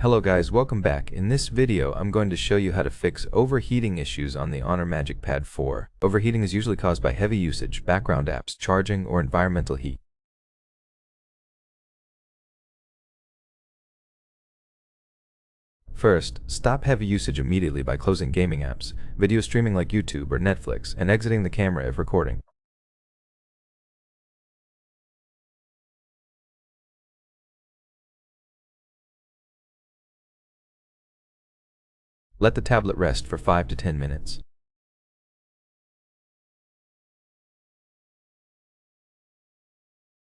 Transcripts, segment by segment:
Hello guys, welcome back. In this video, I'm going to show you how to fix overheating issues on the HONOR MagicPad 4. Overheating is usually caused by heavy usage, background apps, charging, or environmental heat. First, stop heavy usage immediately by closing gaming apps, video streaming like YouTube or Netflix, and exiting the camera if recording. Let the tablet rest for 5 to 10 minutes.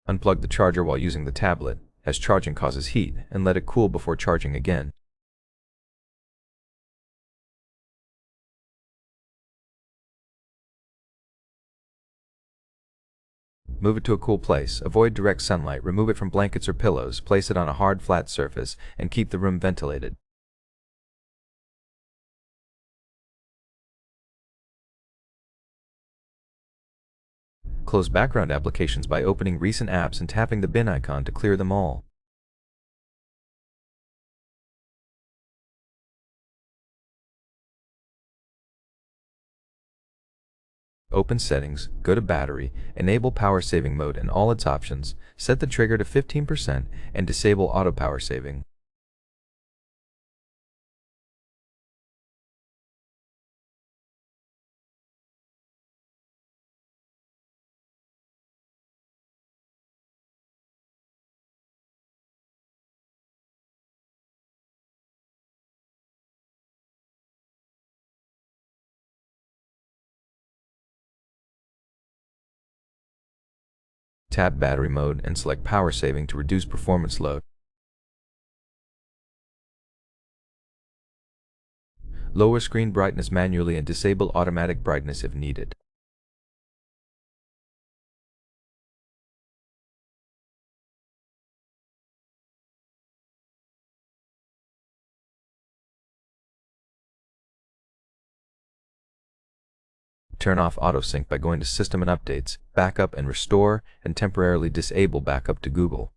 Unplug the charger while using the tablet, as charging causes heat, and let it cool before charging again. Move it to a cool place, avoid direct sunlight, remove it from blankets or pillows, place it on a hard, flat surface, and keep the room ventilated. Close background applications by opening recent apps and tapping the bin icon to clear them all. Open Settings, go to Battery, enable Power Saving Mode and all its options, set the trigger to 15%, and disable Auto Power Saving. Tap Battery Mode and select Power Saving to reduce performance load. Lower screen brightness manually and disable automatic brightness if needed. Turn off autosync by going to System and Updates, Backup and Restore, and temporarily disable backup to Google.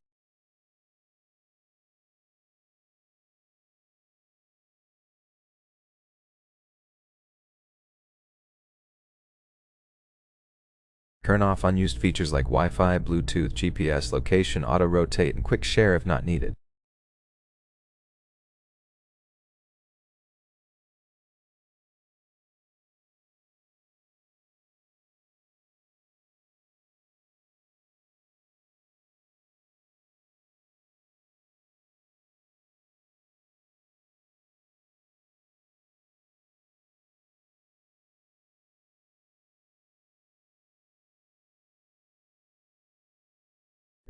Turn off unused features like Wi-Fi, Bluetooth, GPS, location, auto-rotate, and quick share if not needed.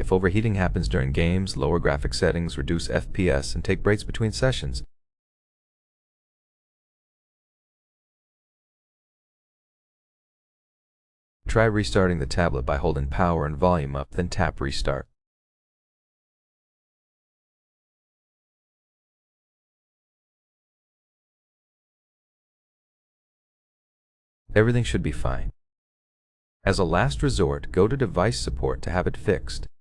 If overheating happens during games, lower graphic settings, reduce FPS, and take breaks between sessions. Try restarting the tablet by holding power and volume up, then tap Restart. Everything should be fine. As a last resort, go to Device Support to have it fixed.